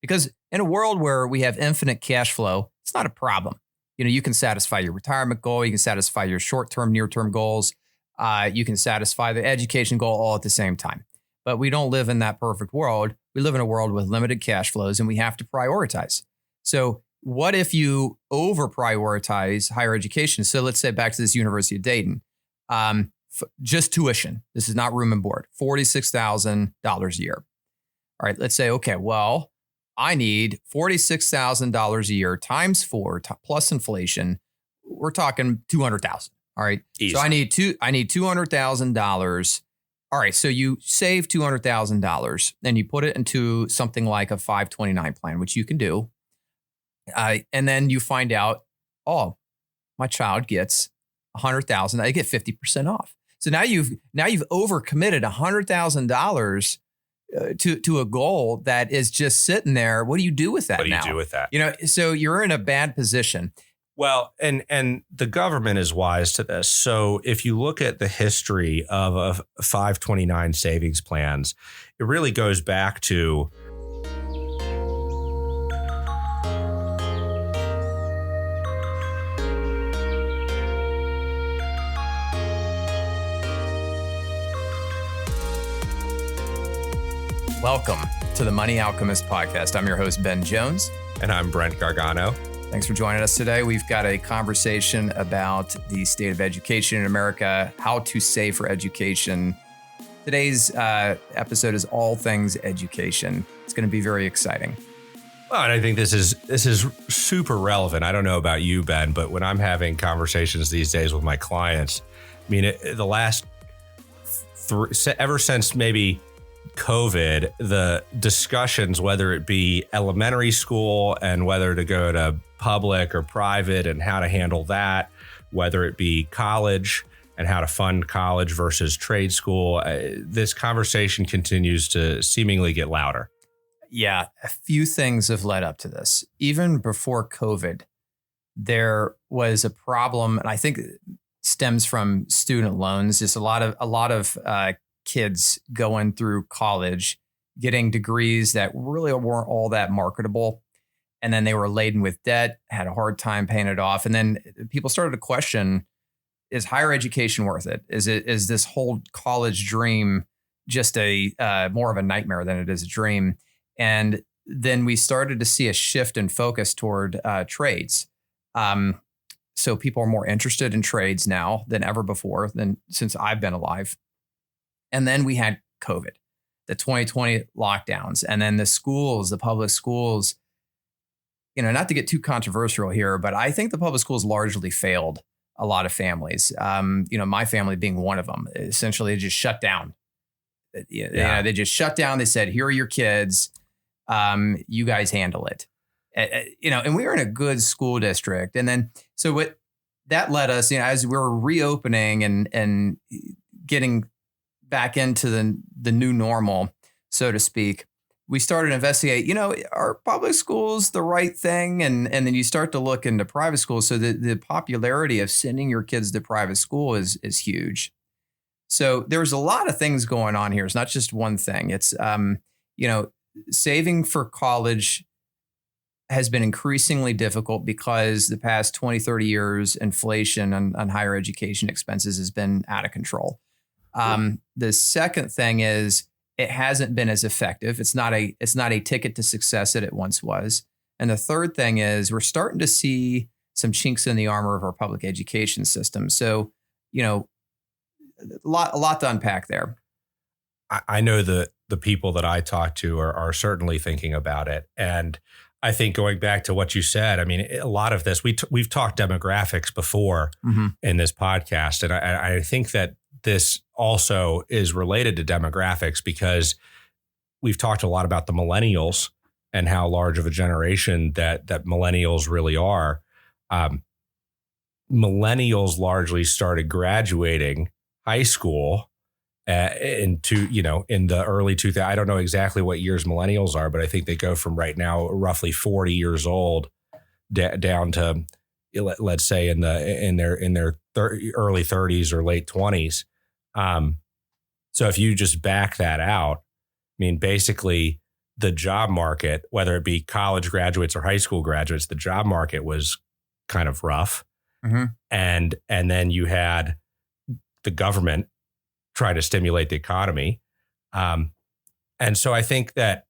Because in a world where we have infinite cash flow, it's not a problem. You can satisfy your retirement goal. You can satisfy your short-term, near-term goals. You can satisfy the education goal all at the same time. But we don't live in that perfect world. We live in a world with limited cash flows, and we have to prioritize. So what if you over prioritize higher education? So let's say back to this University of Dayton, just tuition. This is not room and board, $46,000 a year. All right, let's say, okay, well, I need $46,000 a year times 4 plus inflation. We're talking $200,000. All right. Easy. So I need $200,000. All right. So you save $200,000 and you put it into something like a 529 plan, which you can do. And then you find out, oh, my child gets $100,000. I get 50% off. So now you've overcommitted $100,000 to a goal that is just sitting there. What do you do with that now? What do you do with that? So you're in a bad position. Well, and the government is wise to this. So if you look at the history of 529 savings plans, it really goes back to Welcome to the Money Alchemist podcast. I'm your host, Ben Jones. And I'm Brent Gargano. Thanks for joining us today. We've got a conversation about the state of education in America, how to save for education. Today's episode is all things education. It's going to be very exciting. Well, and I think this is super relevant. I don't know about you, Ben, but when I'm having conversations these days with my clients, I mean, the last ever since maybe COVID, the discussions, whether it be elementary school and whether to go to public or private and how to handle that, whether it be college and how to fund college versus trade school, this conversation continues to seemingly get louder. Yeah, a few things have led up to this. Even before COVID, there was a problem, and I think it stems from student loans. Just a lot of kids going through college, getting degrees that really weren't all that marketable. And then they were laden with debt, had a hard time paying it off. And then people started to question, is higher education worth it? Is this whole college dream just more of a nightmare than it is a dream? And then we started to see a shift in focus toward trades. So people are more interested in trades now than ever before, since I've been alive. And then we had COVID, the 2020 lockdowns, and then the public schools, not to get too controversial here, but I think the public schools largely failed a lot of families. My family being one of them. Essentially, they just shut down. They just shut down. They said, here are your kids. You guys handle it. And we were in a good school district. And then, so what that led us, as we were reopening and getting back into the new normal, so to speak, we started to investigate, are public schools the right thing? And then you start to look into private schools. So the popularity of sending your kids to private school is huge. So there's a lot of things going on here. It's not just one thing. It's, saving for college has been increasingly difficult because the past 20, 30 years, inflation on higher education expenses has been out of control. The second thing is it hasn't been as effective. It's not a ticket to success that it once was. And the third thing is we're starting to see some chinks in the armor of our public education system. So, a lot to unpack there. I know the people that I talk to are certainly thinking about it. And I think going back to what you said, I mean, a lot of this, we've talked demographics before in this podcast. And I think that this also is related to demographics because we've talked a lot about the millennials and how large of a generation that millennials really are. Millennials largely started graduating high school in the early 2000s. I don't know exactly what years millennials are, but I think they go from right now roughly 40 years old down to, let's say in their early 30s or late 20s. So if you just back that out, I mean, basically the job market, whether it be college graduates or high school graduates, the job market was kind of rough. Mm-hmm. And then you had the government trying to stimulate the economy. And so I think that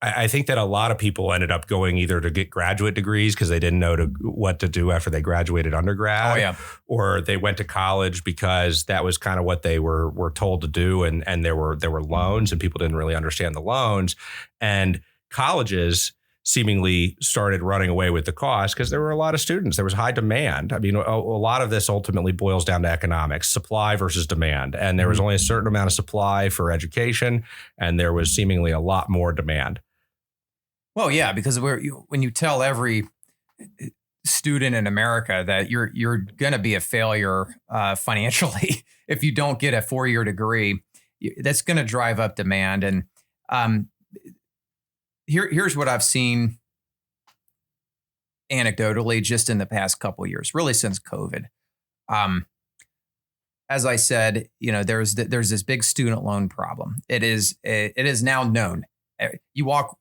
a lot of people ended up going either to get graduate degrees because they didn't know what to do after they graduated undergrad. Oh, yeah. Or they went to college because that was kind of what they were told to do. And there were loans and people didn't really understand the loans. And colleges seemingly started running away with the cost because there were a lot of students. There was high demand. I mean, a lot of this ultimately boils down to economics, supply versus demand. And there was only a certain amount of supply for education, and there was seemingly a lot more demand. Well, yeah, because when you tell every student in America that you're going to be a failure financially if you don't get a 4-year degree, that's going to drive up demand. And here's what I've seen anecdotally just in the past couple of years, really since COVID. As I said, there's this big student loan problem. It is now known. You walk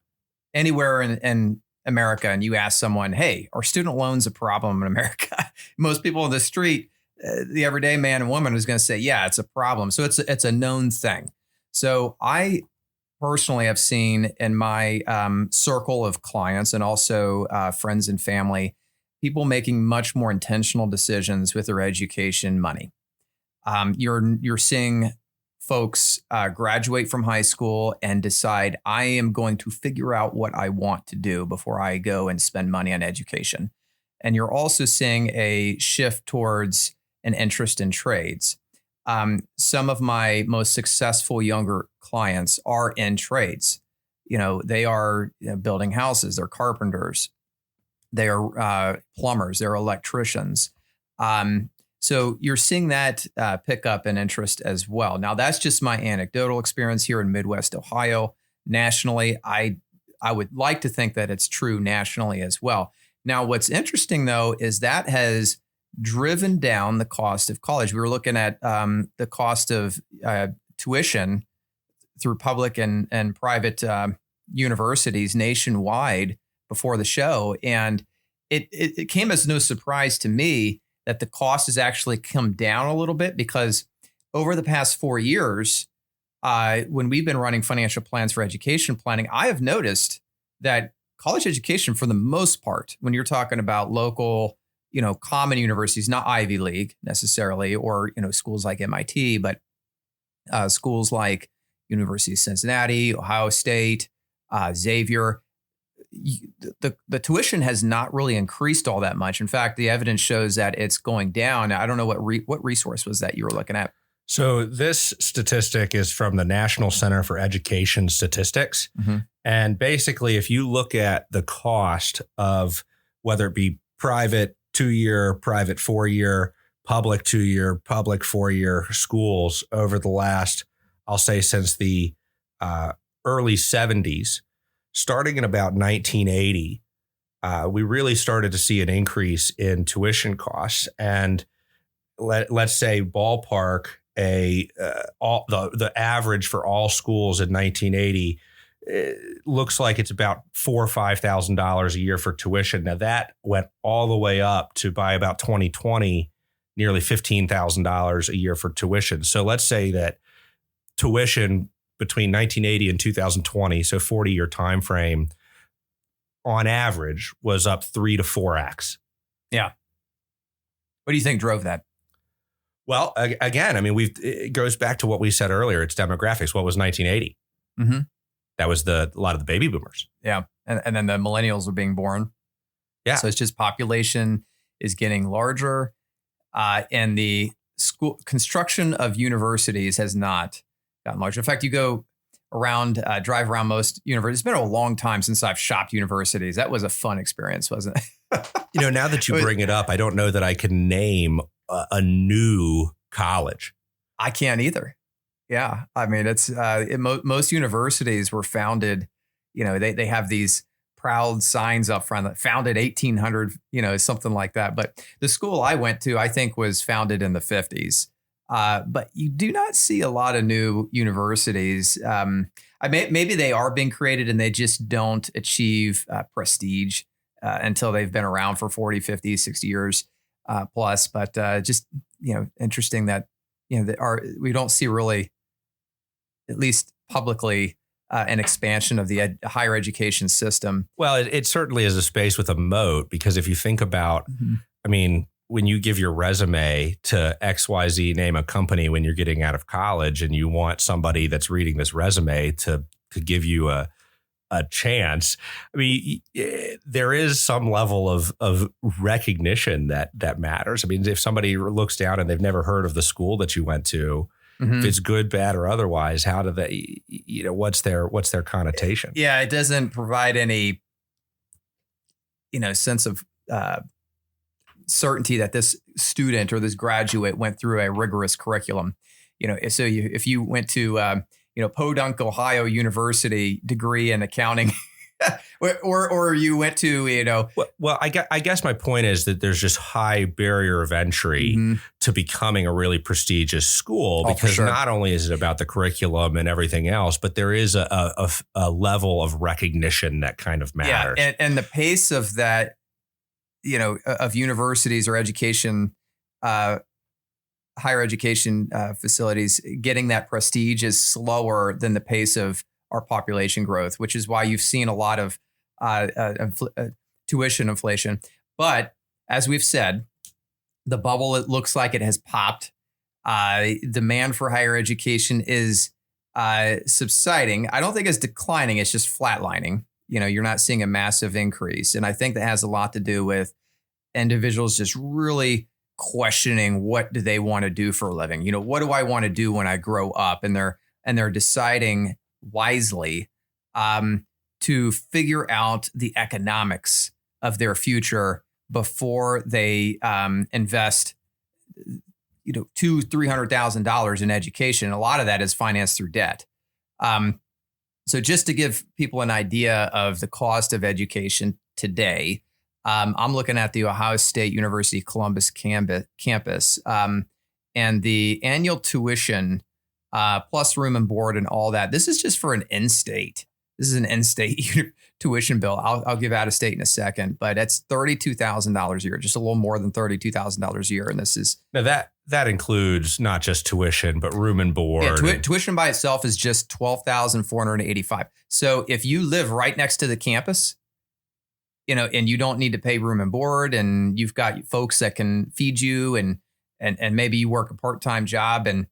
anywhere in America and you ask someone, hey, are student loans a problem in America? Most people on the street, the everyday man and woman is going to say, yeah, it's a problem. So it's a known thing. So I personally have seen in my circle of clients and also friends and family, people making much more intentional decisions with their education money. You're seeing folks graduate from high school and decide, I am going to figure out what I want to do before I go and spend money on education. And you're also seeing a shift towards an interest in trades. Some of my most successful younger clients are in trades. They are building houses, they're carpenters, they are plumbers, they're electricians. So you're seeing that pick up in interest as well. Now, that's just my anecdotal experience here in Midwest Ohio. Nationally, I would like to think that it's true nationally as well. Now, what's interesting, though, is that has driven down the cost of college. We were looking at the cost of tuition through public and private universities nationwide before the show. And it came as no surprise to me that the cost has actually come down a little bit, because over the past 4 years, when we've been running financial plans for education planning, I have noticed that college education, for the most part, when you're talking about local, common universities, not Ivy League necessarily, or, schools like MIT, but schools like University of Cincinnati, Ohio State, Xavier, the tuition has not really increased all that much. In fact, the evidence shows that it's going down. I don't know what resource was that you were looking at. So this statistic is from the National Center for Education Statistics. Mm-hmm. And basically, if you look at the cost of whether it be private 2-year, private 4-year, public 2-year, public 4-year schools over the last, I'll say since the early 70s, starting in about 1980, we really started to see an increase in tuition costs. And let's say ballpark, the average for all schools in 1980 looks like it's about $4,000 or $5,000 a year for tuition. Now that went all the way up to, by about 2020, nearly $15,000 a year for tuition. So let's say that tuition between 1980 and 2020, so 40-year time frame, on average was up 3 to 4x. Yeah. What do you think drove that? Well, again, I mean, it goes back to what we said earlier. It's demographics. What was 1980? Mm-hmm. That was a lot of the baby boomers. Yeah. And then the millennials are being born. Yeah. So it's just population is getting larger. And the school construction of universities has not gotten larger. In fact, you go around, drive around most universities. It's been a long time since I've shopped universities. That was a fun experience, wasn't it? Now that you bring it up, I don't know that I can name a new college. I can't either. Yeah. I mean, it's most universities were founded, they have these proud signs up front that founded 1800, something like that. But the school I went to, I think, was founded in the 50s. But you do not see a lot of new universities. Maybe they are being created and they just don't achieve prestige until they've been around for 40, 50, 60 years plus. But just, interesting that, we don't see really, at least publicly, an expansion of the higher education system. Well, it certainly is a space with a moat, because if you think about, I mean, when you give your resume to XYZ, name a company, when you're getting out of college, and you want somebody that's reading this resume to give you a chance, I mean, there is some level of recognition that matters. I mean, if somebody looks down and they've never heard of the school that you went to, if it's good, bad, or otherwise, how do they, what's their connotation? Yeah, it doesn't provide any, sense of certainty that this student or this graduate went through a rigorous curriculum. So if you went to, Podunk, Ohio University degree in accounting, or you went to, Well, I guess my point is that there's just high barrier of entry to becoming a really prestigious school, because not only is it about the curriculum and everything else, but there is a level of recognition that kind of matters. Yeah, and the pace of that, of universities or education, higher education facilities getting that prestige is slower than the pace of our population growth, which is why you've seen a lot of tuition inflation. But as we've said, the bubble, it looks like it has popped. Demand for higher education is subsiding. I don't think it's declining. It's just flatlining. You're not seeing a massive increase. And I think that has a lot to do with individuals just really questioning, what do they want to do for a living? What do I want to do when I grow up? And they're deciding wisely to figure out the economics of their future before they invest $200,000-$300,000 in education. A lot of that is financed through debt. So just to give people an idea of the cost of education today, I'm looking at the Ohio State University Columbus campus, and the annual tuition plus room and board and all that. This is just for an in-state. This is an in-state tuition bill. I'll give out of state in a second, but it's $32,000 a year, just a little more than $32,000 a year. And this is now that includes not just tuition, but room and board. Yeah, tuition by itself is just $12,485. So if you live right next to the campus, and you don't need to pay room and board, and you've got folks that can feed you, and maybe you work a part-time job and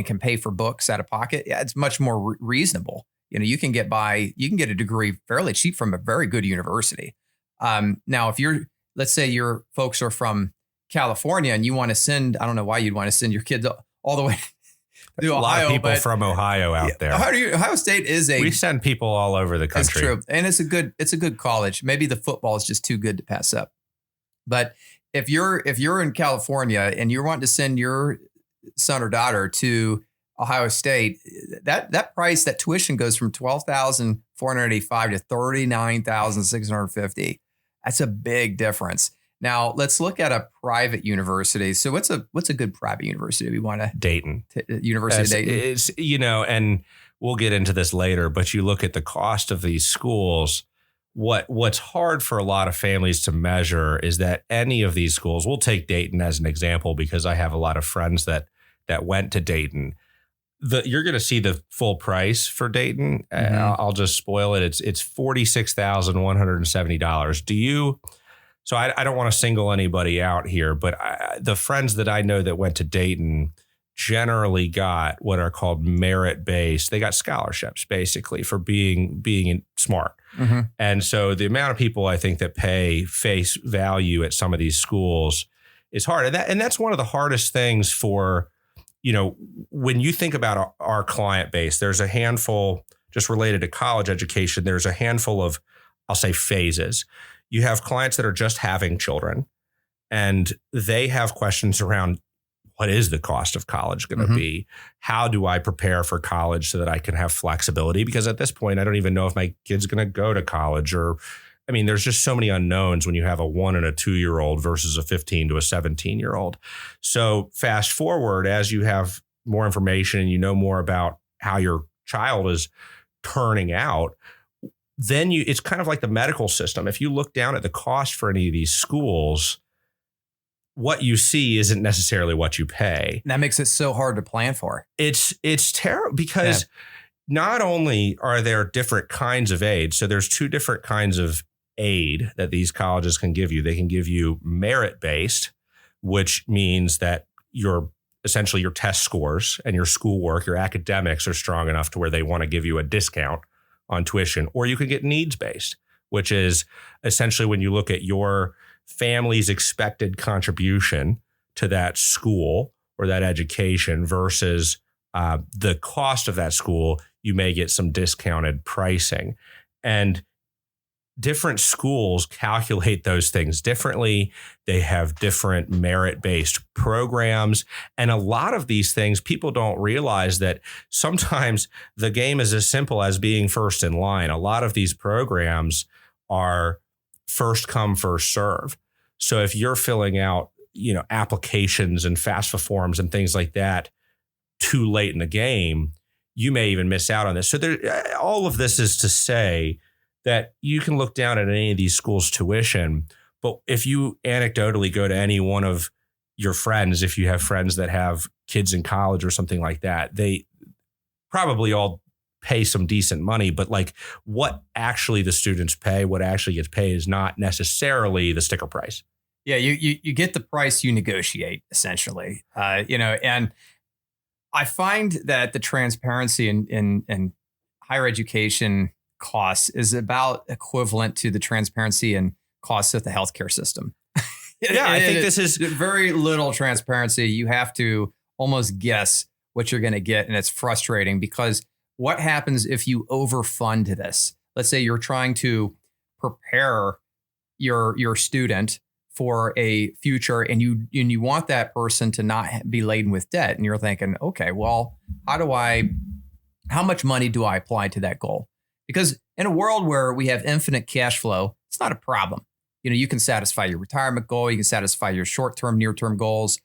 can pay for books out of pocket. Yeah, it's much more reasonable. You can get a degree fairly cheap from a very good university. Now, if let's say your folks are from California and you want to send, I don't know why you'd want to send your kids all the way to Ohio. A lot of people from Ohio out there. Ohio State we send people all over the country. That's true. And it's a good college. Maybe the football is just too good to pass up. But if you're in California and you're wanting to send your son or daughter to Ohio State, that price, that tuition goes from $12,485 to $39,650. That's a big difference. Now let's look at a private university. So what's a good private university? We want to Dayton, University of Dayton. It's, and we'll get into this later, but you look at the cost of these schools. What's hard for a lot of families to measure is that any of these schools, we'll take Dayton as an example because I have a lot of friends that went to Dayton. You're going to see the full price for Dayton. I'll just spoil it. It's $46,170. So I don't want to single anybody out here, but the friends that I know that went to Dayton generally got what are called merit-based. They got scholarships basically for being smart. And so the amount of people I think that pay face value at some of these schools is hard. And that's one of the hardest things for, when you think about our client base, there's a handful just related to college education. There's a handful of, I'll say, phases. You have clients that are just having children and they have questions around, what is the cost of college going to be? How do I prepare for college so that I can have flexibility? Because at this point, I don't even know if my kid's going to go to college there's just so many unknowns when you have a 1 and a 2-year-old versus a 15 to a 17-year-old. So fast forward, as you have more information and you know more about how your child is churning out, then it's kind of like the medical system. If you look down at the cost for any of these schools, what you see isn't necessarily what you pay. That makes it so hard to plan for. It's terrible because not only are there different kinds of aid, so there's two different kinds of aid that these colleges can give you. They can give you merit-based, which means that essentially your test scores and your schoolwork, your academics are strong enough to where they want to give you a discount on tuition. Or you can get needs-based, which is essentially when you look at your family's expected contribution to that school or that education versus the cost of that school, you may get some discounted pricing. And different schools calculate those things differently. They have different merit-based programs. And a lot of these things, people don't realize that sometimes the game is as simple as being first in line. A lot of these programs are first come, first serve. So if you're filling out, applications and FAFSA forms and things like that too late in the game, you may even miss out on this. So all of this is to say that you can look down at any of these schools' tuition, but if you anecdotally go to any one of your friends, if you have friends that have kids in college or something like that, they probably all pay some decent money, but like what actually the students pay, what actually gets paid is not necessarily the sticker price. Yeah, you get the price you negotiate, essentially. And I find that the transparency in higher education costs is about equivalent to the transparency and costs of the healthcare system. I think this is very little transparency. You have to almost guess what you're going to get. And it's frustrating because what happens if you overfund this? Let's say you're trying to prepare your student for a future and you want that person to not be laden with debt. And you're thinking, okay, well, how much money do I apply to that goal? Because in a world where we have infinite cash flow, it's not a problem. You can satisfy your retirement goal. You can satisfy your short-term, near-term goals.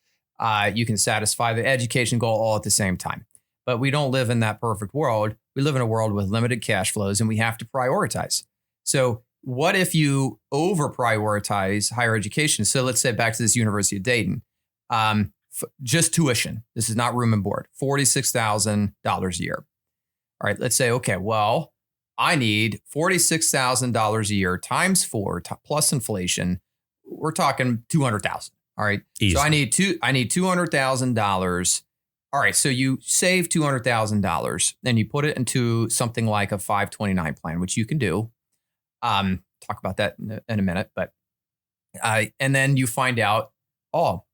You can satisfy the education goal all at the same time. But we don't live in that perfect world. We live in a world with limited cash flows and we have to prioritize. So what if you over prioritize higher education? So let's say back to this University of Dayton, just tuition. This is not room and board, $46,000 a year. All right, let's say, okay, well, I need $46,000 a year times 4 plus inflation. We're talking $200,000. All right. Easy. So I need $200,000. All right. So you save $200,000 and you put it into something like a 529 plan, which you can do. Talk about that in a minute, but and then you find out, oh,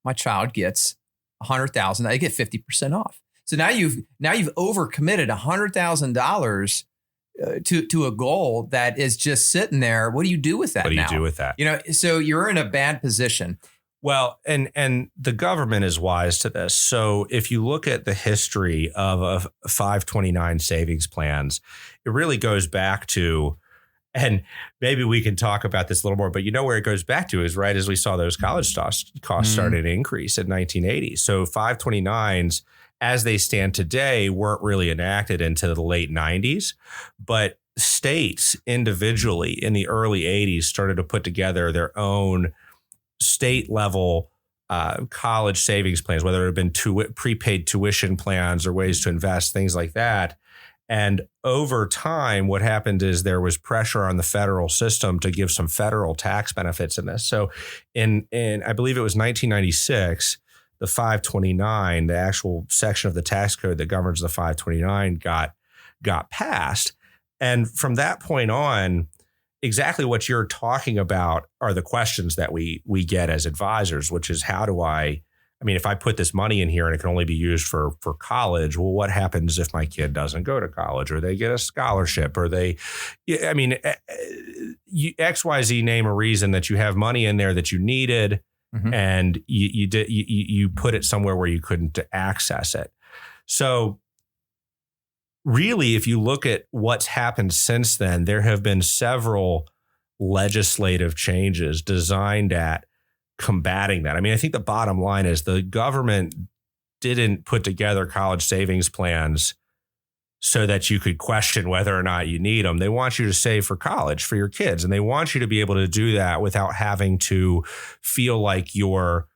my child gets $100,000. They get 50% off. So now you've overcommitted $100,000 to a goal that is just sitting there. What do you do with that? What do you do with that? So you're in a bad position. Well, and the government is wise to this. So if you look at the history of 529 savings plans, it really goes back to, and maybe we can talk about this a little more, but where it goes back to is right as we saw those college costs started to increase in 1980. So 529s, as they stand today, weren't really enacted into the late 90s, but states individually in the early 80s started to put together their own state level college savings plans, whether it had been prepaid tuition plans or ways to invest, things like that. And over time, what happened is there was pressure on the federal system to give some federal tax benefits in this. So in I believe it was 1996, the 529, the actual section of the tax code that governs the 529 got passed. And from that point on, exactly what you're talking about are the questions that we get as advisors, which is if I put this money in here and it can only be used for college, well, what happens if my kid doesn't go to college or they get a scholarship or XYZ name a reason that you have money in there that you needed. Mm-hmm. And you put it somewhere where you couldn't access it. So really, if you look at what's happened since then, there have been several legislative changes designed at combating that. I think the bottom line is the government didn't put together college savings plans so that you could question whether or not you need them. They want you to save for college for your kids, and they want you to be able to do that without having to feel like you're,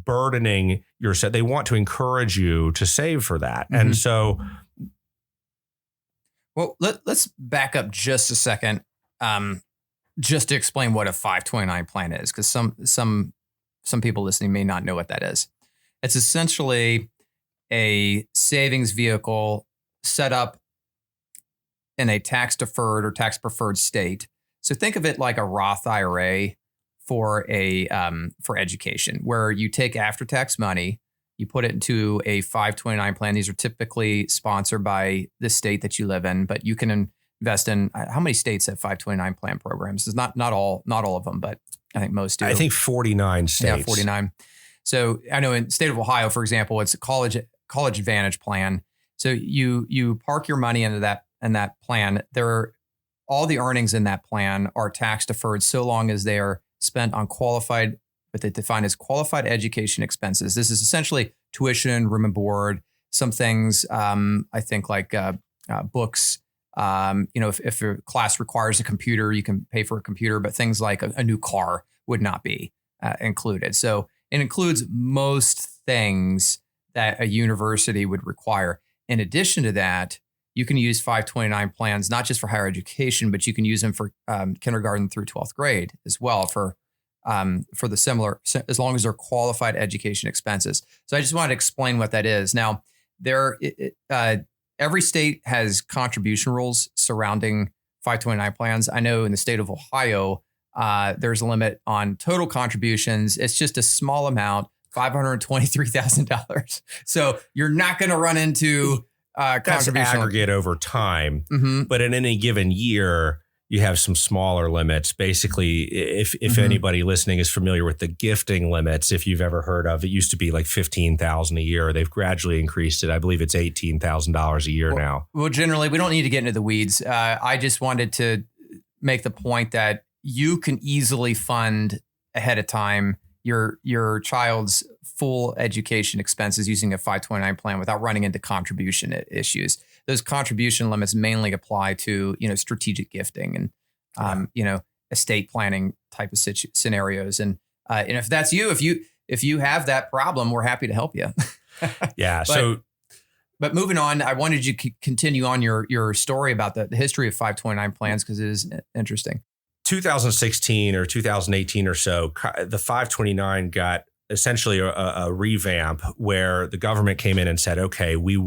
burdening yourself. They want to encourage you to save for that. Mm-hmm. And so, well, let's back up just a second, just to explain what a 529 plan is, because some people listening may not know what that is. It's essentially a savings vehicle set up in a tax deferred or tax preferred state. So think of it like a Roth IRA for education, where you take after tax money, you put it into a 529 plan. These are typically sponsored by the state that you live in, but you can invest in, how many states have 529 plan programs? It's not all of them, but I think most do. I think 49 states. Yeah, 49. So I know in the state of Ohio, for example, it's a college advantage plan. So you park your money into that plan. All the earnings in that plan are tax deferred so long as they are spent on qualified, what they define as qualified education expenses. This is essentially tuition, room and board, some things, I think like books. If your class requires a computer, you can pay for a computer, but things like a new car would not be included. So it includes most things that a university would require. In addition to that, you can use 529 plans, not just for higher education, but you can use them for kindergarten through 12th grade as well for the similar, as long as they're qualified education expenses. So I just wanted to explain what that is. Now, every state has contribution rules surrounding 529 plans. I know in the state of Ohio, there's a limit on total contributions. It's just a small amount, $523,000. So you're not going to run into that's aggregate over time. Mm-hmm. But in any given year, you have some smaller limits. Basically, if mm-hmm. anybody listening is familiar with the gifting limits, if you've ever heard of, it used to be like $15,000 a year. They've gradually increased it. I believe it's $18,000 a year now. Well, generally, we don't need to get into the weeds. I just wanted to make the point that you can easily fund ahead of time your child's full education expenses using a 529 plan without running into contribution issues. Those contribution limits mainly apply to, strategic gifting and, estate planning type of scenarios. And if that's you, if you have that problem, we're happy to help you. Yeah. But moving on, I wanted you to continue on your story about the history of 529 plans, because it is interesting. 2016 or 2018 or so, the 529 got essentially a revamp where the government came in and said, okay, we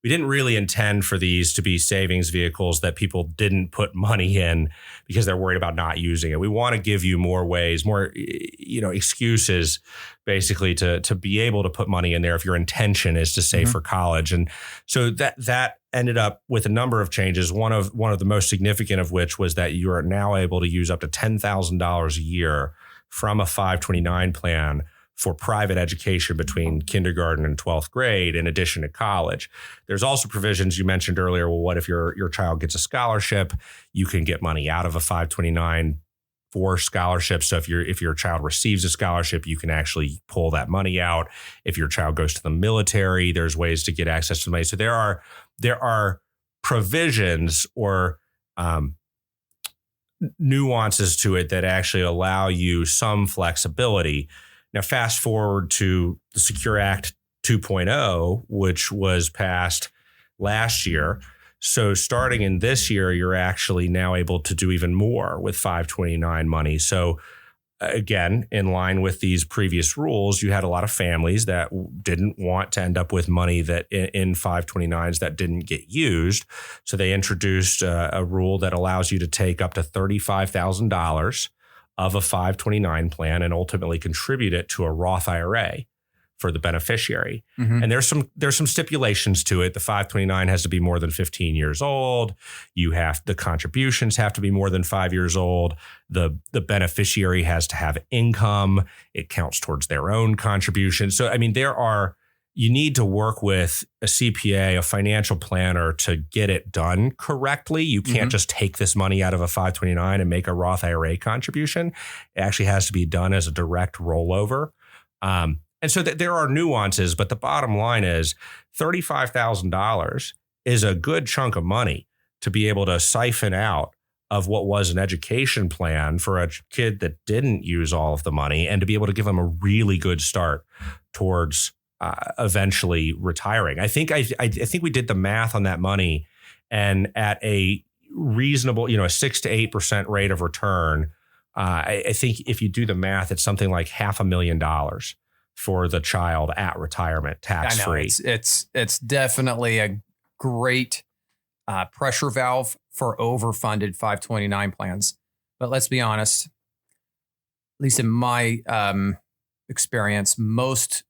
didn't really intend for these to be savings vehicles that people didn't put money in because they're worried about not using it. We want to give you more ways, more, excuses basically to be able to put money in there if your intention is to save mm-hmm. for college. And so that ended up with a number of changes. One of the most significant of which was that you are now able to use up to $10,000 a year from a 529 plan for private education between kindergarten and 12th grade, in addition to college. There's also provisions you mentioned earlier. Well, what if your child gets a scholarship? You can get money out of a 529 for scholarships. So if your child receives a scholarship, you can actually pull that money out. If your child goes to the military, there's ways to get access to money. So there are provisions or nuances to it that actually allow you some flexibility. Now, fast forward to the Secure Act 2.0, which was passed last year. So starting in this year, you're actually now able to do even more with 529 money. So again, in line with these previous rules, you had a lot of families that didn't want to end up with money that in 529s that didn't get used. So they introduced a rule that allows you to take up to $35,000 of a 529 plan and ultimately contribute it to a Roth IRA for the beneficiary. Mm-hmm. And there's some stipulations to it. The 529 has to be more than 15 years old. The contributions have to be more than 5 years old. The beneficiary has to have income. It counts towards their own contribution. So, you need to work with a CPA, a financial planner, to get it done correctly. You can't mm-hmm. just take this money out of a 529 and make a Roth IRA contribution. It actually has to be done as a direct rollover. And And so there are nuances, but the bottom line is $35,000 is a good chunk of money to be able to siphon out of what was an education plan for a kid that didn't use all of the money, and to be able to give them a really good start towards eventually retiring. I think we did the math on that money, and at a reasonable, a 6 to 8% rate of return, I think if you do the math, it's something like $500,000 for the child at retirement, tax free. It's definitely a great pressure valve for overfunded 529 plans. But let's be honest, at least in my experience, most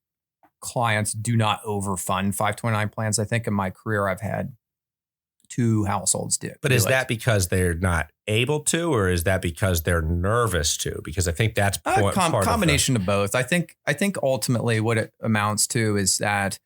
clients do not overfund 529 plans. I think in my career, I've had 2 households do. But is that because they're not able to, or is that because they're nervous to? Because I think that's part combination of both. I think ultimately what it amounts to is that,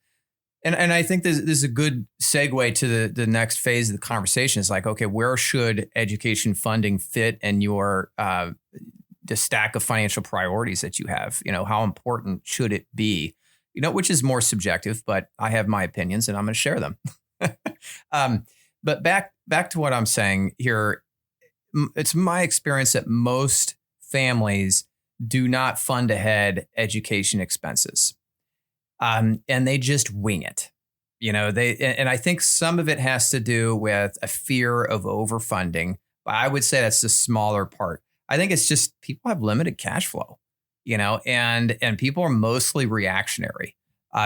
and I think this is a good segue to the next phase of the conversation. Is like, okay, where should education funding fit in your the stack of financial priorities that you have? How important should it be? Which is more subjective, but I have my opinions and I'm going to share them. But back to what I'm saying here, it's my experience that most families do not fund ahead education expenses. And they just wing it. And I think some of it has to do with a fear of overfunding, but I would say that's the smaller part. I think it's just people have limited cash flow, and people are mostly reactionary.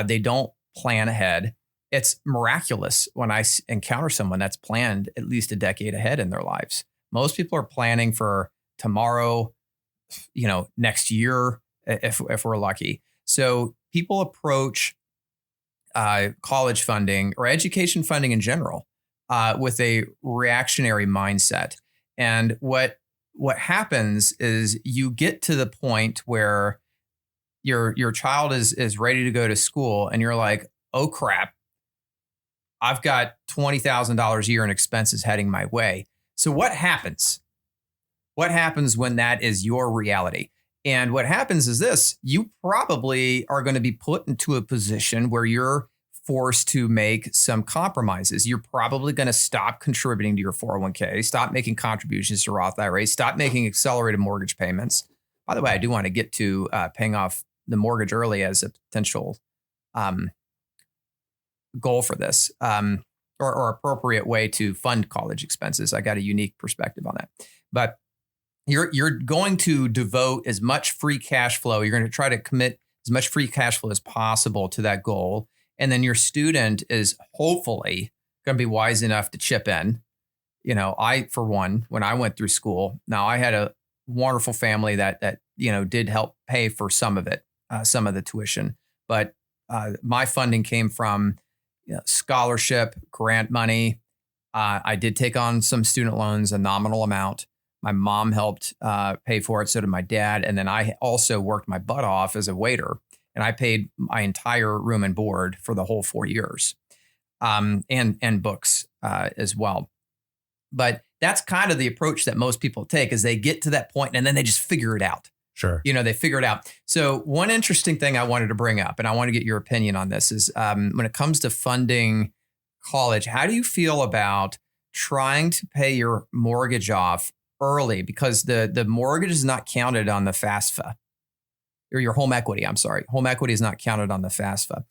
They don't plan ahead. It's miraculous when I encounter someone that's planned at least a decade ahead in their lives. Most people are planning for tomorrow, next year, if we're lucky. So people approach college funding or education funding in general with a reactionary mindset. And what happens is you get to the point where your child is ready to go to school, and you're like, oh crap, I've got $20,000 a year in expenses heading my way. So what happens? What happens when that is your reality? And what happens is this: you probably are going to be put into a position where you're forced to make some compromises. You're probably going to stop contributing to your 401k, stop making contributions to Roth IRA, stop making accelerated mortgage payments. By the way, I do want to get to paying off the mortgage early as a potential goal for this, or appropriate way to fund college expenses. I got a unique perspective on that. But you're going to devote as much free cash flow. You're going to try to commit as much free cash flow as possible to that goal. And then your student is hopefully going to be wise enough to chip in. I, for one, when I went through school, now I had a wonderful family that did help pay for some of it, some of the tuition. But my funding came from scholarship, grant money. I did take on some student loans, a nominal amount. My mom helped pay for it. So did my dad. And then I also worked my butt off as a waiter, and I paid my entire room and board for the whole 4 years, and books as well. But that's kind of the approach that most people take, is they get to that point and then they just figure it out. Sure. They figure it out. So one interesting thing I wanted to bring up, and I want to get your opinion on this, is when it comes to funding college, how do you feel about trying to pay your mortgage off early? Because the mortgage is not counted on the FAFSA, or your home equity. I'm sorry. Home equity is not counted on the FAFSA.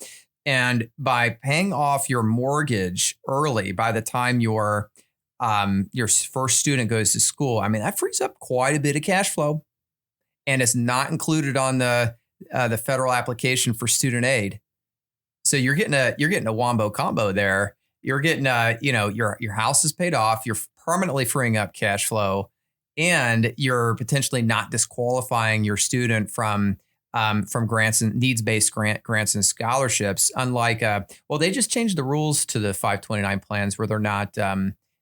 And by paying off your mortgage early, by the time your first student goes to school, that frees up quite a bit of cash flow. And it's not included on the federal application for student aid. So you're getting a wombo combo there. You're getting your house is paid off. You're permanently freeing up cash flow, and you're potentially not disqualifying your student from grants and needs-based grants and scholarships. Unlike they just changed the rules to the 529 plans where they're not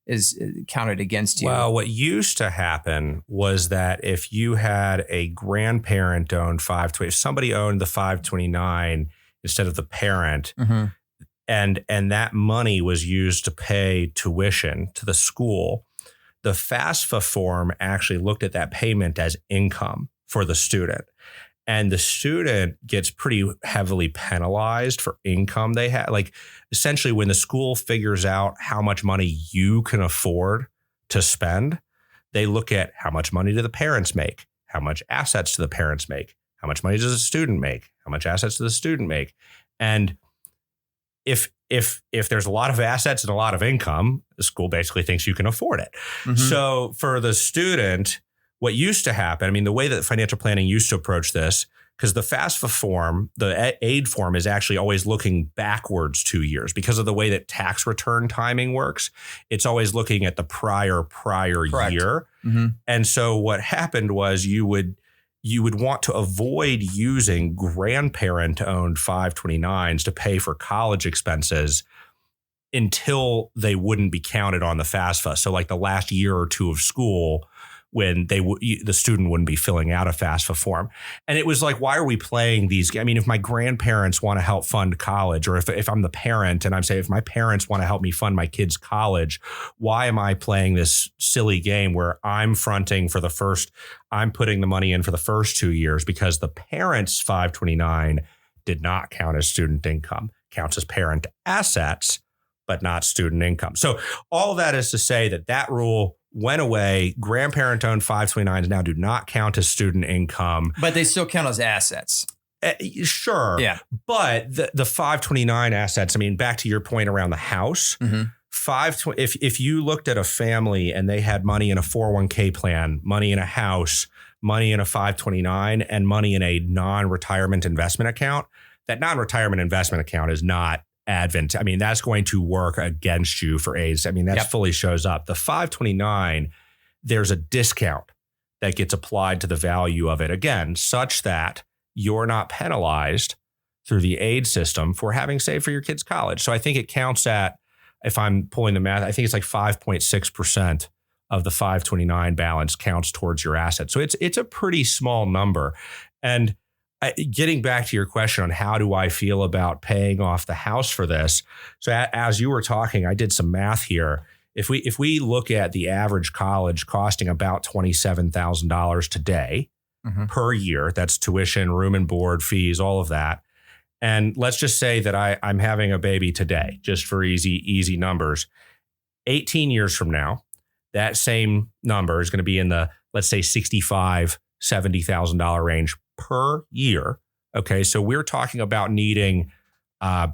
is counted against you. Well, what used to happen was that if you had a grandparent owned 529, if somebody owned the 529 instead of the parent, mm-hmm. and that money was used to pay tuition to the school, the FAFSA form actually looked at that payment as income for the student. And the student gets pretty heavily penalized for income they have. Like essentially when the school figures out how much money you can afford to spend, they look at how much money do the parents make, how much assets do the parents make, how much money does the student make, how much assets does the student make. And if there's a lot of assets and a lot of income, the school basically thinks you can afford it. Mm-hmm. So for the student, what used to happen, I mean, the way that financial planning used to approach this, because the FAFSA form, the aid form is actually always looking backwards 2 years because of the way that tax return timing works. It's always looking at the prior Correct. year. Mm-hmm. And so what happened was you would want to avoid using grandparent-owned 529s to pay for college expenses until they wouldn't be counted on the FAFSA. So like the last year or two of school, when the student wouldn't be filling out a FAFSA form. And it was like, why are we playing these? I mean, if my grandparents want to help fund college, or if I'm the parent and I'm saying, if my parents want to help me fund my kid's college, why am I playing this silly game where I'm fronting for I'm putting the money in for the first 2 years because the parent's 529 did not count as student income, counts as parent assets, but not student income. So all that is to say that rule went away. Grandparent-owned 529s now do not count as student income. But they still count as assets. Sure. Yeah. But the 529 assets, I mean, back to your point around the house, mm-hmm. If you looked at a family and they had money in a 401k plan, money in a house, money in a 529, and money in a non-retirement investment account, that non-retirement investment account is not advent. I mean, that's going to work against you for AIDS. I mean, that fully shows up. The 529, there's a discount that gets applied to the value of it, again, such that you're not penalized through the aid system for having saved for your kid's college. So I think it counts at, if I'm pulling the math, I think it's like 5.6% of the 529 balance counts towards your assets. So it's a pretty small number. And getting back to your question on how do I feel about paying off the house for this? So as you were talking, I did some math here. If we look at the average college costing about $27,000 today mm-hmm. per year, that's tuition, room and board, fees, all of that. And let's just say that I'm having a baby today, just for easy numbers. 18 years from now, that same number is going to be in the, let's say, $65,000, $70,000 range per year. Okay. So we're talking about needing, I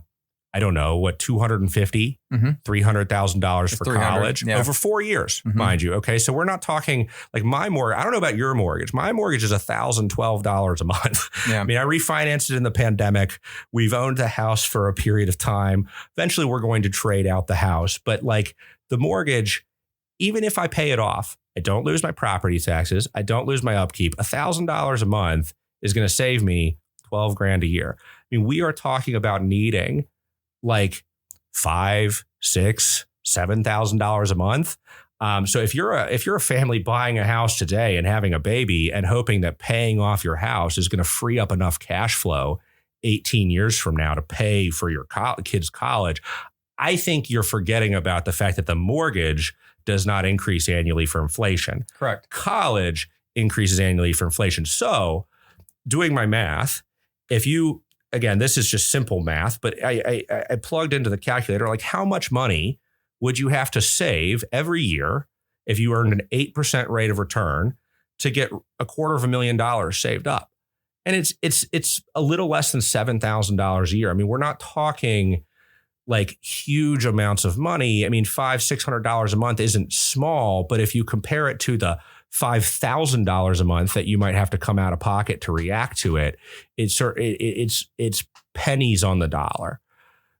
don't know, what, $250,000, mm-hmm. $300,000 for college over 4 years, mm-hmm. mind you. Okay. So we're not talking like my mortgage. I don't know about your mortgage. My mortgage is $1,012 a month. Yeah. I mean, I refinanced it in the pandemic. We've owned the house for a period of time. Eventually we're going to trade out the house, but like the mortgage, even if I pay it off, I don't lose my property taxes. I don't lose my upkeep. $1,000 a month is going to save me $12,000 a year. I mean, we are talking about needing like $5,000, $6,000, $7,000 a month. So if you're a family buying a house today and having a baby and hoping that paying off your house is going to free up enough cash flow 18 years from now to pay for your kids' college, I think you're forgetting about the fact that the mortgage does not increase annually for inflation. Correct. College increases annually for inflation. So doing my math, again, this is just simple math, but I plugged into the calculator, like how much money would you have to save every year if you earned an 8% rate of return to get $250,000 saved up? And it's a little less than $7,000 a year. I mean, we're not talking like huge amounts of money. I mean, $500, $600 a month isn't small, but if you compare it to the $5,000 a month that you might have to come out of pocket to react to it, it's pennies on the dollar,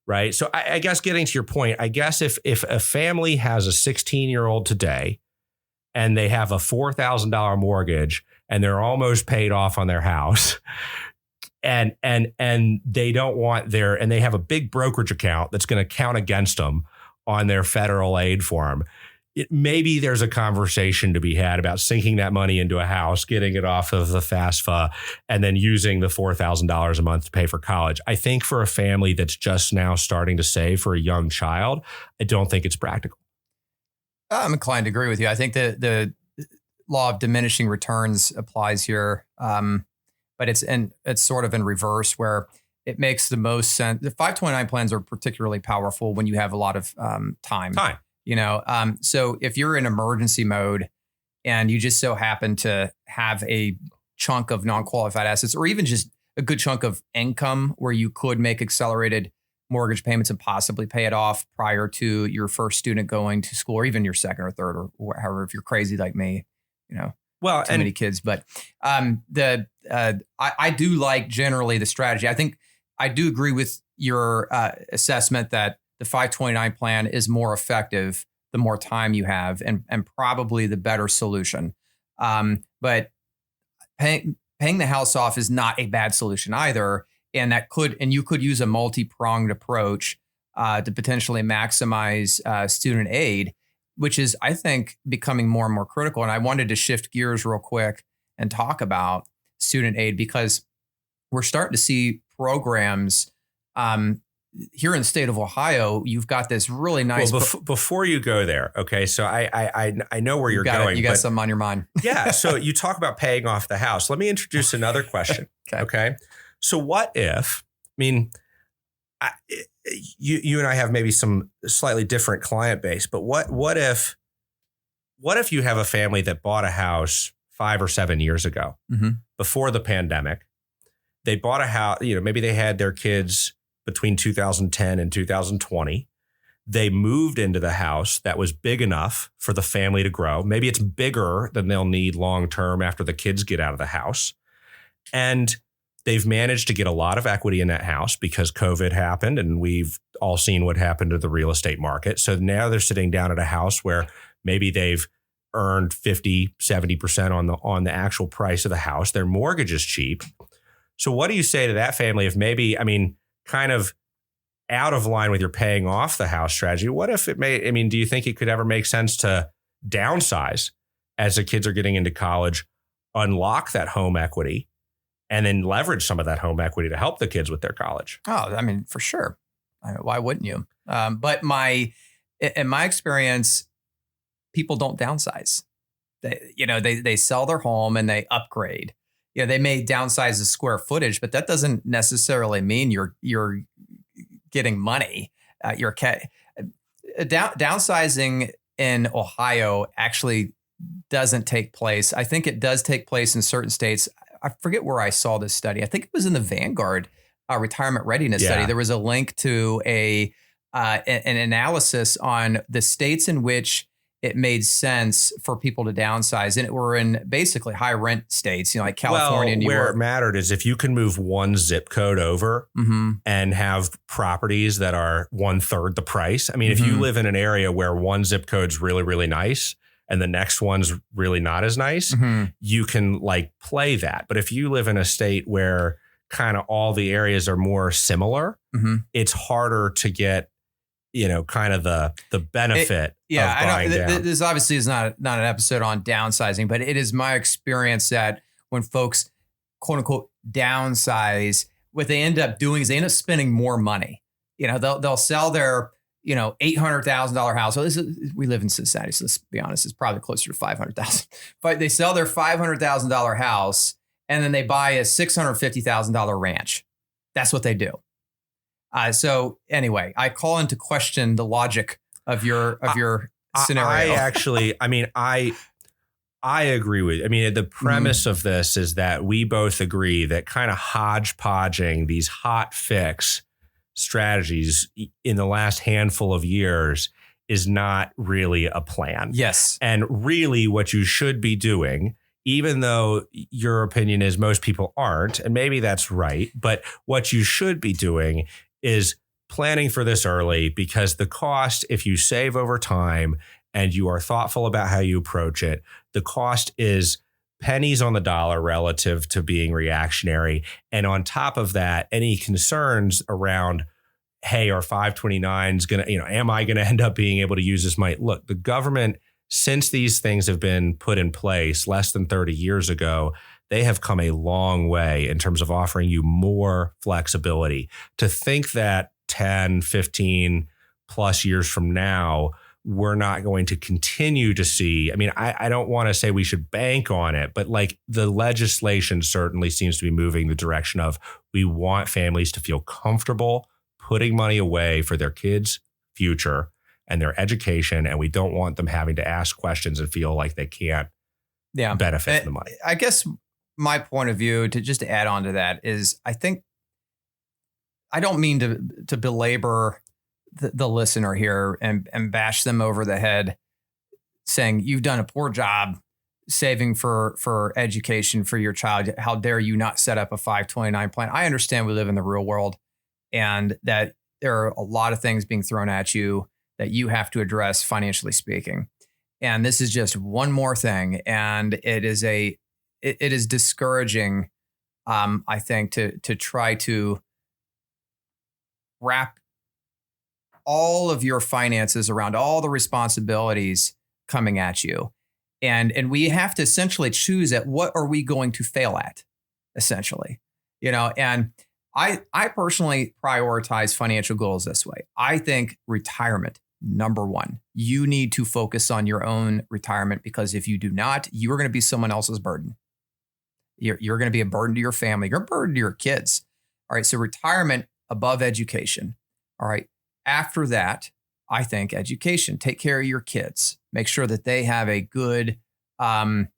right? So I guess getting to your point, I guess if a family has a 16-year-old today and they have a $4,000 mortgage and they're almost paid off on their house, and they don't want and they have a big brokerage account that's going to count against them on their federal aid form, maybe there's a conversation to be had about sinking that money into a house, getting it off of the FAFSA, and then using the $4,000 a month to pay for college. I think for a family that's just now starting to save for a young child, I don't think it's practical. I'm inclined to agree with you. I think the law of diminishing returns applies here. but it's sort of in reverse where it makes the most sense. The 529 plans are particularly powerful when you have a lot of time. So if you're in emergency mode and you just so happen to have a chunk of non-qualified assets, or even just a good chunk of income where you could make accelerated mortgage payments and possibly pay it off prior to your first student going to school, or even your second or third, or however, if you're crazy like me, too many kids. But I do like generally the strategy. I think I do agree with your assessment that the 529 plan is more effective the more time you have, and probably the better solution. But paying the house off is not a bad solution either. And you could use a multi-pronged approach to potentially maximize student aid, which is, I think, becoming more and more critical. And I wanted to shift gears real quick and talk about student aid, because we're starting to see programs here in the state of Ohio. You've got this really nice. Well, before you go there, okay. So I know where you're going. You got something on your mind. Yeah. So you talk about paying off the house. Let me introduce another question. Okay. So what if? I mean, you and I have maybe some slightly different client base, but what if you have a family that bought a house 5 or 7 years ago, before the pandemic? They bought a house. Maybe they had their kids between 2010 and 2020. They moved into the house that was big enough for the family to grow. Maybe it's bigger than they'll need long term after the kids get out of the house. And they've managed to get a lot of equity in that house because COVID happened, and we've all seen what happened to the real estate market. So now they're sitting down at a house where maybe they've earned 50, 70% on the actual price of the house. Their mortgage is cheap. So what do you say to that family if maybe, kind of out of line with your paying off the house strategy? What if do you think it could ever make sense to downsize as the kids are getting into college, unlock that home equity, and then leverage some of that home equity to help the kids with their college? Oh, for sure. Why wouldn't you? But in my experience, people don't downsize. They sell their home and they upgrade. They may downsize the square footage, but that doesn't necessarily mean you're getting money. Downsizing in Ohio actually doesn't take place. I think it does take place in certain states. I forget where I saw this study. I think it was in the Vanguard retirement readiness study. There was a link to an analysis on the states in which it made sense for people to downsize. And it were in basically high rent states, like California, New York. Where it mattered is if you can move one zip code over and have properties that are 1/3 the price. If you live in an area where one zip code's really, really nice and the next one's really not as nice, you can play that. But if you live in a state where kind of all the areas are more similar, it's harder to get kind of the benefit of buying down. This obviously is not an episode on downsizing, but it is my experience that when folks, quote unquote, downsize, what they end up doing is they end up spending more money. They'll sell their, $800,000 house. So we live in Cincinnati, so let's be honest, it's probably closer to $500,000. But they sell their $500,000 house and then they buy a $650,000 ranch. That's what they do. So anyway, I call into question the logic of your scenario. I agree with you. The premise of this is that we both agree that kind of hodgepodging these hot fix strategies in the last handful of years is not really a plan. Yes. And really what you should be doing, even though your opinion is most people aren't, and maybe that's right, but what you should be doing is planning for this early, because the cost, if you save over time and you are thoughtful about how you approach it, the cost is pennies on the dollar relative to being reactionary. And on top of that, any concerns around, hey, are 529s going to, am I going to end up being able to use this money? Look, the government, since these things have been put in place less than 30 years ago, they have come a long way in terms of offering you more flexibility. To think that 10, 15 plus years from now, we're not going to continue to see. I mean, I don't want to say we should bank on it, but like the legislation certainly seems to be moving the direction of we want families to feel comfortable putting money away for their kids' future and their education. And we don't want them having to ask questions and feel like they can't benefit from the money. I guess my point of view, to just add on to that, is I think I don't mean to belabor the listener here and bash them over the head saying you've done a poor job saving for education for your child. How dare you not set up a 529 plan? I understand we live in the real world and that there are a lot of things being thrown at you that you have to address financially speaking. And this is just one more thing. And it is discouraging, I think, to try to wrap all of your finances around all the responsibilities coming at you. And we have to essentially choose at what are we going to fail at, essentially, and I personally prioritize financial goals this way. I think retirement, number one, you need to focus on your own retirement, because if you do not, you are going to be someone else's burden. You're going to be a burden to your family. You're a burden to your kids. All right. So retirement above education. All right. After that, I think education, take care of your kids, make sure that they have a good, and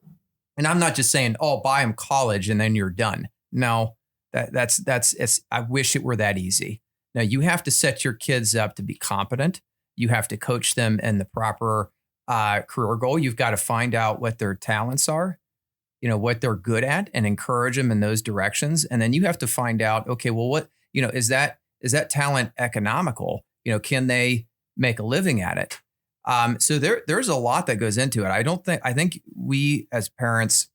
I'm not just saying, buy them college and then you're done. No, it's, I wish it were that easy. Now you have to set your kids up to be competent. You have to coach them in the proper career goal. You've got to find out what their talents are, what they're good at, and encourage them in those directions. And then you have to find out, okay, well, what, is that talent economical? Can they make a living at it? So there's a lot that goes into it. I think we as parents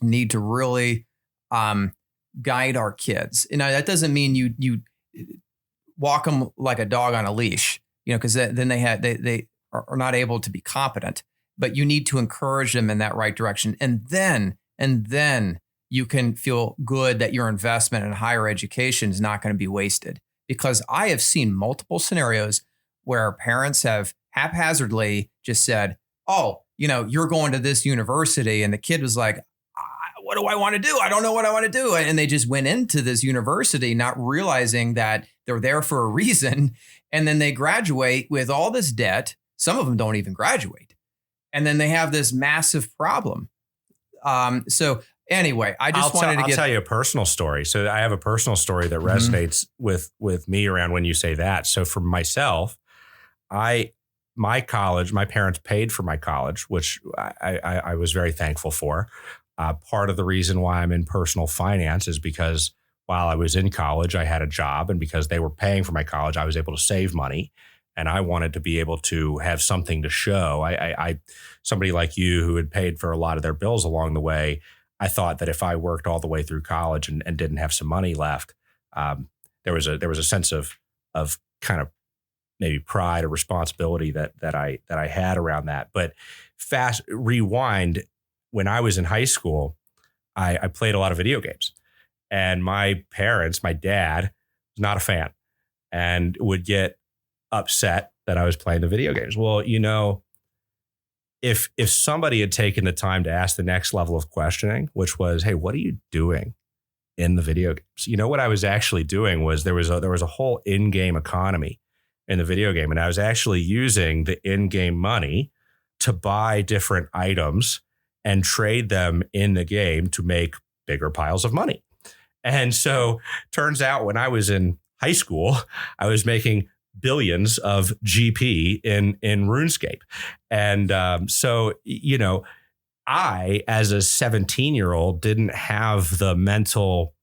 need to really guide our kids. That doesn't mean you walk them like a dog on a leash, because then they are not able to be competent, but you need to encourage them in that right direction. And then you can feel good that your investment in higher education is not going to be wasted. Because I have seen multiple scenarios where parents have haphazardly just said, you're going to this university. And the kid was like, what do I want to do? I don't know what I want to do. And they just went into this university, not realizing that they're there for a reason. And then they graduate with all this debt. Some of them don't even graduate. And then they have this massive problem. So anyway, I'll tell you a personal story. So I have a personal story that resonates with me around when you say that. So for myself, my parents paid for my college, which I was very thankful for. Part of the reason why I'm in personal finance is because while I was in college, I had a job, and because they were paying for my college, I was able to save money. And I wanted to be able to have something to show. Somebody like you who had paid for a lot of their bills along the way, I thought that if I worked all the way through college and didn't have some money left, there was a sense of kind of maybe pride or responsibility that I had around that. But fast rewind, when I was in high school, I played a lot of video games, and my dad was not a fan and would get upset that I was playing the video games. Well, if somebody had taken the time to ask the next level of questioning, which was, hey, what are you doing in the video games? What I was actually doing was there was a whole in-game economy in the video game. And I was actually using the in-game money to buy different items and trade them in the game to make bigger piles of money. And so turns out when I was in high school, I was making billions of GP in RuneScape. And so, I, as a 17-year-old, didn't have the mental,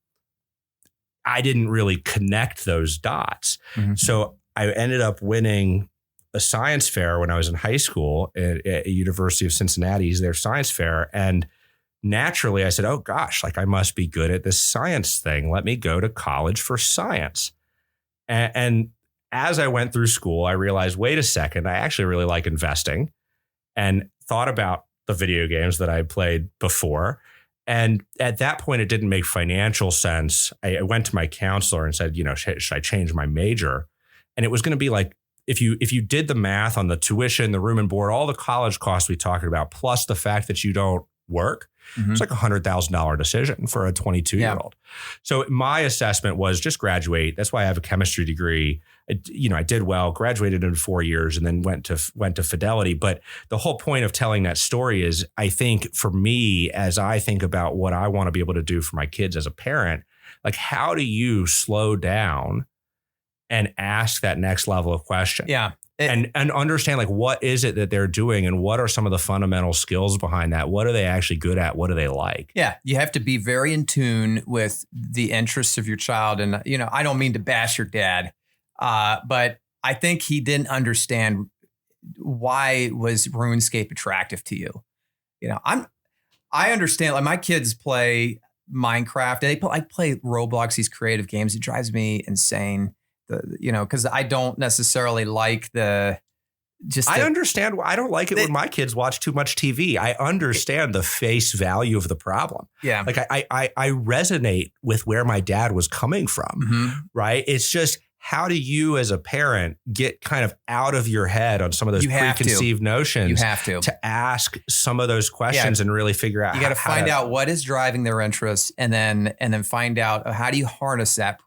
I didn't really connect those dots. Mm-hmm. So I ended up winning a science fair when I was in high school at University of Cincinnati's, their science fair. And naturally I said, oh gosh, I must be good at this science thing. Let me go to college for science. And as I went through school, I realized, wait a second, I actually really like investing, and thought about the video games that I played before. And at that point, it didn't make financial sense. I went to my counselor and said, should I change my major? And it was going to be if you did the math on the tuition, the room and board, all the college costs we talked about, plus the fact that you don't work, it's like $100,000 decision for a 22-year-old. So my assessment was just graduate. That's why I have a chemistry degree. I did well, graduated in 4 years, and then went to Fidelity. But the whole point of telling that story is, I think for me, as I think about what I want to be able to do for my kids as a parent, like, how do you slow down and ask that next level of question? Yeah. And understand, like, what is it that they're doing and what are some of the fundamental skills behind that? What are they actually good at? What do they like? Yeah. You have to be very in tune with the interests of your child. And, I don't mean to bash your dad, but I think he didn't understand why was RuneScape attractive to you. I understand, like, my kids play Minecraft. I play Roblox, these creative games. It drives me insane. Because I don't necessarily like I understand. I don't like it when my kids watch too much TV. I understand the face value of the problem. Yeah. Like I resonate with where my dad was coming from, right? It's just, how do you as a parent get kind of out of your head on some of those preconceived notions? You have to ask some of those questions and really figure out. You got to find out what is driving their interests, and then find out how do you harness that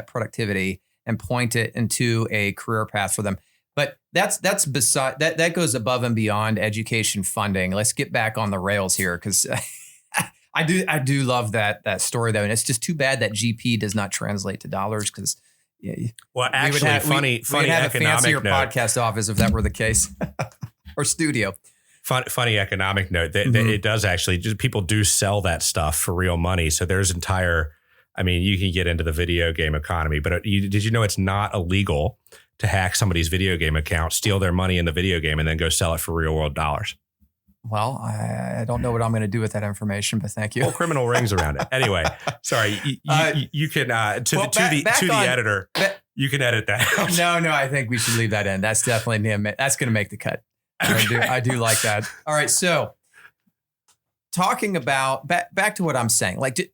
productivity and point it into a career path for them. But that's beside that goes above and beyond education funding. Let's get back on the rails here, because I do love that story though, and it's just too bad that GP does not translate to dollars, because well, actually, funny economic a fancier note. Podcast office if that were the case, or studio. Funny economic note that it does actually, just people do sell that stuff for real money. So there's entire. I mean, you can get into the video game economy, but did you know it's not illegal to hack somebody's video game account, steal their money in the video game, and then go sell it for real world dollars? Well, I don't know what I'm going to do with that information, but thank you. Well, criminal rings around it. Anyway, sorry, you can to the editor, you can edit that out. No, I think we should leave that in. That's definitely that's going to make the cut. Okay. I do like that. All right, so talking about back to what I'm saying, like.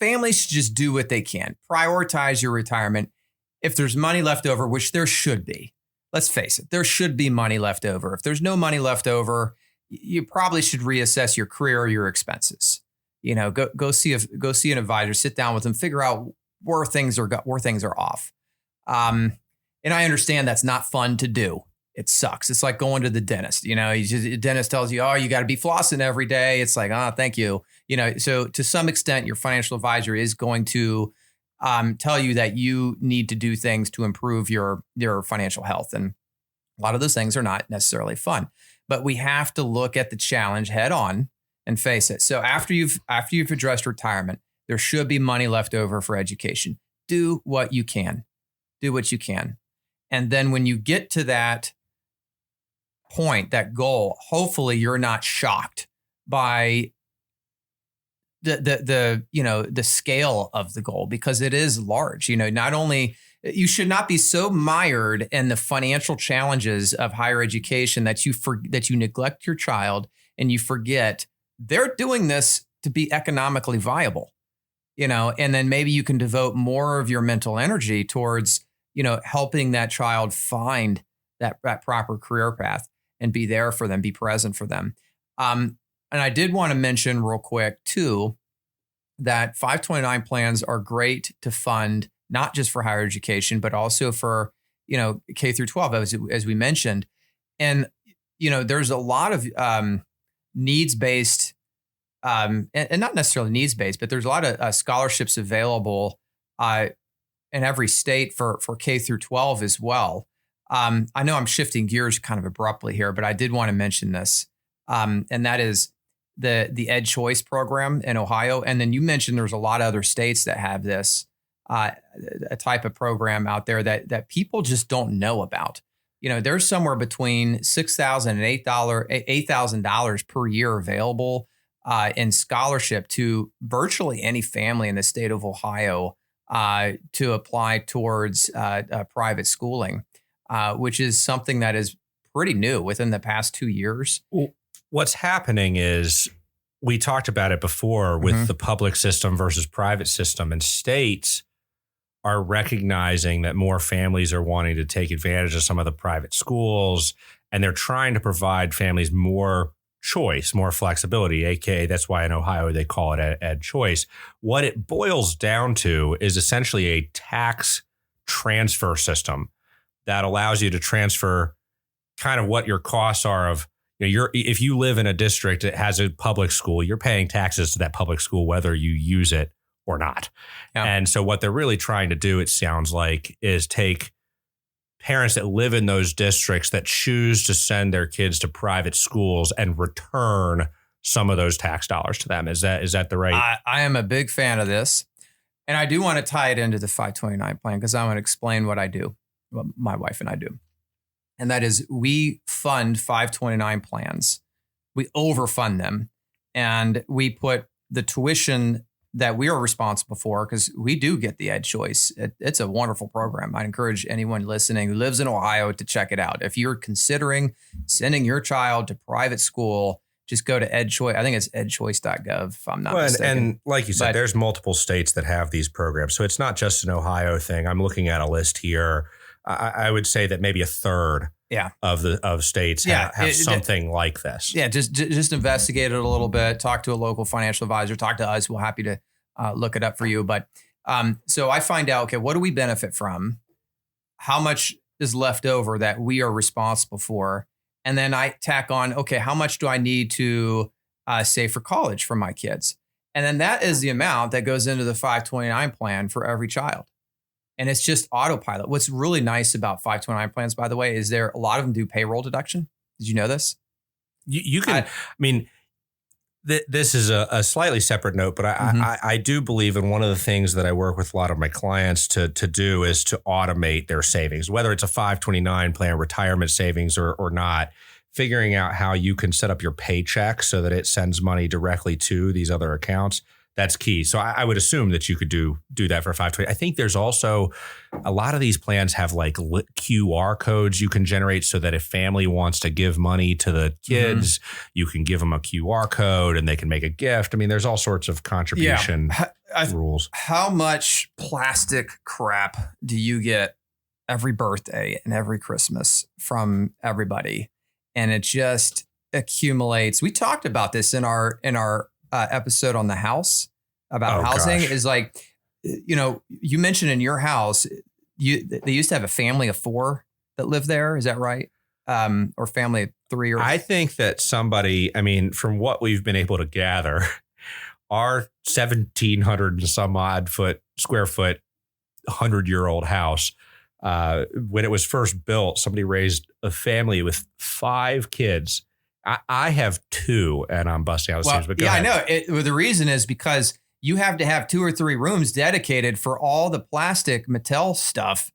Families should just do what they can. Prioritize your retirement. If there's money left over, which there should be, let's face it, there should be money left over. If there's no money left over, you probably should reassess your career or your expenses. Go see an advisor, sit down with them, figure out where things are off. And I understand that's not fun to do. It sucks. It's like going to the dentist. The dentist tells you, oh, you got to be flossing every day. It's like, oh, thank you. So to some extent, your financial advisor is going to tell you that you need to do things to improve your financial health. And a lot of those things are not necessarily fun, but we have to look at the challenge head on and face it. So after you've addressed retirement, there should be money left over for education. Do what you can. And then when you get to that point, that goal, hopefully you're not shocked by the scale of the goal, because it is large. Not only you should not be so mired in the financial challenges of higher education that you neglect your child and you forget they're doing this to be economically viable. And then maybe you can devote more of your mental energy towards helping that child find that proper career path and be there for them, be present for them. And I did want to mention real quick too, that 529 plans are great to fund, not just for higher education, but also for, K through 12, as we mentioned. And, there's a lot of needs-based, and not necessarily needs-based, but there's a lot of scholarships available in every state for K through 12 as well. I know I'm shifting gears kind of abruptly here, but I did want to mention this. And that is the EdChoice program in Ohio. And then you mentioned there's a lot of other states that have this a type of program out there that people just don't know about. There's somewhere between $6,000 and $8,000 per year available in scholarship to virtually any family in the state of Ohio to apply towards private schooling. Which is something that is pretty new within the past 2 years. What's happening is, we talked about it before with the public system versus private system, and states are recognizing that more families are wanting to take advantage of some of the private schools, and they're trying to provide families more choice, more flexibility, aka that's why in Ohio they call it EdChoice. What it boils down to is essentially a tax transfer system that allows you to transfer kind of what your costs are of, if you live in a district that has a public school, you're paying taxes to that public school whether you use it or not. Yeah. And so what they're really trying to do, it sounds like, is take parents that live in those districts that choose to send their kids to private schools and return some of those tax dollars to them. Is that the right? I am a big fan of this. And I do want to tie it into the 529 plan because I want to explain what I do, what my wife and I do. And that is we fund 529 plans. We overfund them. And we put the tuition that we are responsible for, because we do get the EdChoice. It's a wonderful program. I'd encourage anyone listening who lives in Ohio to check it out. If you're considering sending your child to private school, just go to EdChoice. I think it's edchoice.gov, if I'm not mistaken. And like you said, there's multiple states that have these programs. So it's not just an Ohio thing. I'm looking at a list here. I would say that maybe a third of states have something like this. Yeah, just investigate it a little bit. Talk to a local financial advisor. Talk to us. We're happy to look it up for you. But so I find out, okay, what do we benefit from? How much is left over that we are responsible for? And then I tack on, okay, how much do I need to save for college for my kids? And then that is the amount that goes into the 529 plan for every child. And it's just autopilot. What's really nice about 529 plans, by the way, is a lot of them do payroll deduction. Did you know this? You can, this is a slightly separate note, but I do believe in one of the things that I work with a lot of my clients to do is to automate their savings, whether it's a 529 plan, retirement savings or not, figuring out how you can set up your paycheck so that it sends money directly to these other accounts. That's key. So I would assume that you could do that for 520. I think there's also a lot of these plans have like QR codes you can generate so that if family wants to give money to the kids, you can give them a QR code and they can make a gift. I mean, there's all sorts of contribution rules. How much plastic crap do you get every birthday and every Christmas from everybody? And it just accumulates. We talked about this in our episode on the house about housing. Gosh. Is like, you mentioned in your house, they used to have a family of 4 that lived there. Is that right? Or family of 3 I think that from what we've been able to gather, our 1,700 and some odd square foot, 100-year-old house, when it was first built, somebody raised a family with 5 kids. I have 2 and I'm busting out the seams, but go ahead. I know. The reason is because you have to have 2 or 3 rooms dedicated for all the plastic Mattel stuff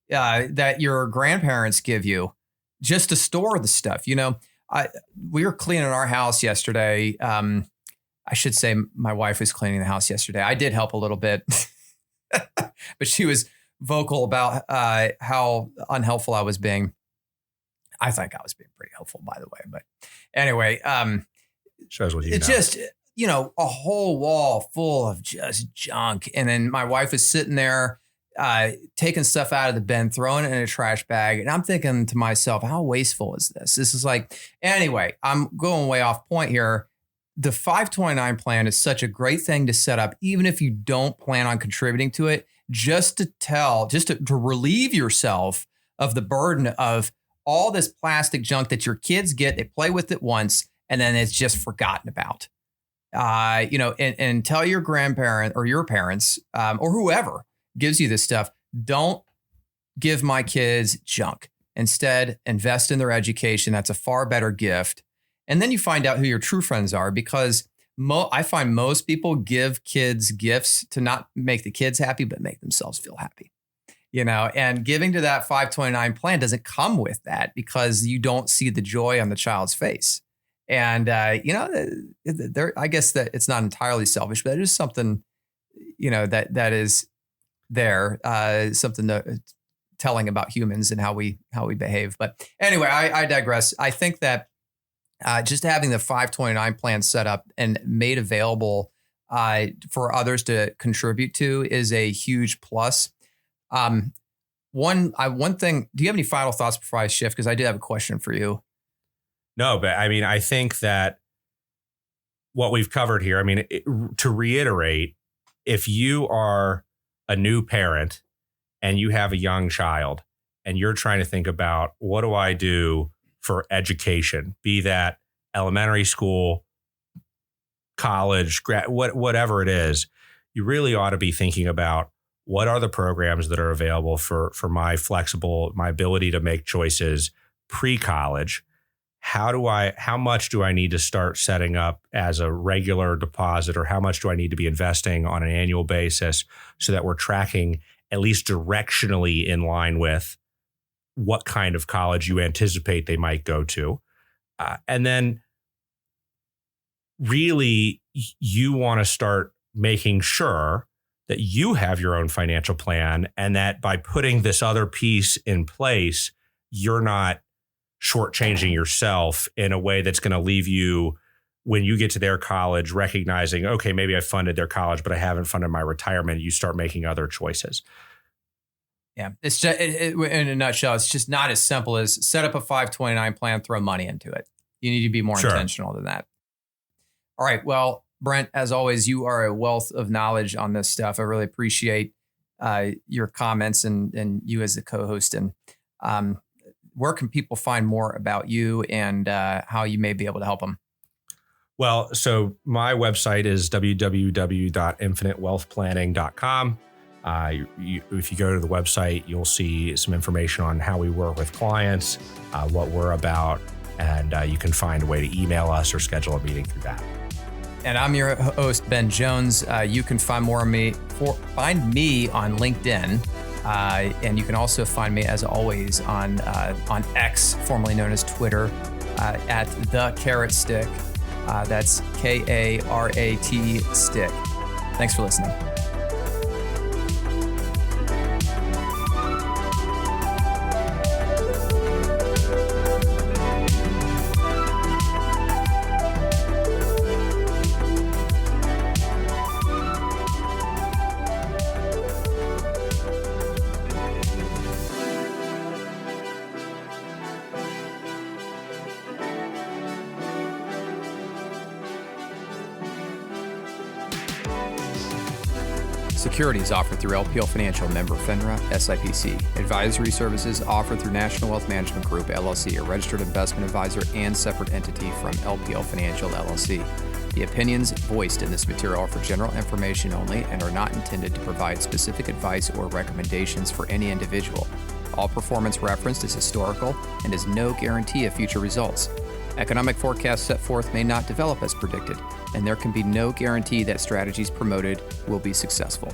that your grandparents give you just to store the stuff. We were cleaning our house yesterday. I should say my wife was cleaning the house yesterday. I did help a little bit, but she was vocal about how unhelpful I was being. I think I was being pretty helpful, by the way. But anyway, shows what you know. It's just, a whole wall full of just junk. And then my wife is sitting there taking stuff out of the bin, throwing it in a trash bag. And I'm thinking to myself, how wasteful is this? This is like, anyway, I'm going way off point here. The 529 plan is such a great thing to set up, even if you don't plan on contributing to it, just to relieve yourself of the burden of all this plastic junk that your kids get. They play with it once and then it's just forgotten about. And tell your grandparent or your parents or whoever gives you this stuff, don't give my kids junk. Instead, invest in their education. That's a far better gift. And then you find out who your true friends are, because I find most people give kids gifts to not make the kids happy, but make themselves feel happy. And giving to that 529 plan doesn't come with that because you don't see the joy on the child's face. And, I guess that it's not entirely selfish, but it is something, that is there, something telling about humans and how we behave. But anyway, I digress. I think that just having the 529 plan set up and made available for others to contribute to is a huge plus. One thing, do you have any final thoughts before I shift? Because I did have a question for you. No, but I mean, I think that what we've covered here, I mean, to reiterate, if you are a new parent and you have a young child and you're trying to think about what do I do for education, be that elementary school, college, whatever it is, you really ought to be thinking about what are the programs that are available for my ability to make choices pre-college. How much do I need to start setting up as a regular deposit, or how much do I need to be investing on an annual basis so that we're tracking at least directionally in line with what kind of college you anticipate they might go to. And then really you want to start making sure that you have your own financial plan, and that by putting this other piece in place, you're not shortchanging yourself in a way that's going to leave you, when you get to their college, recognizing, okay, maybe I funded their college, but I haven't funded my retirement. You start making other choices. Yeah, it's just in a nutshell, it's just not as simple as set up a 529 plan, throw money into it. You need to be more intentional than that. All right. Well, Brent, as always, you are a wealth of knowledge on this stuff. I really appreciate your comments and you as the co-host. And where can people find more about you and how you may be able to help them? Well, so my website is www.infinitewealthplanning.com. If you go to the website, you'll see some information on how we work with clients, what we're about, and you can find a way to email us or schedule a meeting through that. And I'm your host, Ben Jones. You can find more of me, find me on LinkedIn. And you can also find me, as always, on X, formerly known as Twitter, at The Carrot Stick. That's KARAT Stick. Thanks for listening. Securities offered through LPL Financial, member FINRA, SIPC. Advisory services offered through National Wealth Management Group, LLC, a registered investment advisor and separate entity from LPL Financial, LLC. The opinions voiced in this material are for general information only and are not intended to provide specific advice or recommendations for any individual. All performance referenced is historical and is no guarantee of future results. Economic forecasts set forth may not develop as predicted, and there can be no guarantee that strategies promoted will be successful.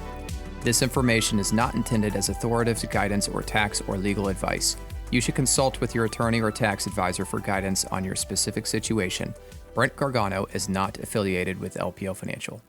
This information is not intended as authoritative guidance or tax or legal advice. You should consult with your attorney or tax advisor for guidance on your specific situation. Brent Gargano is not affiliated with LPL Financial.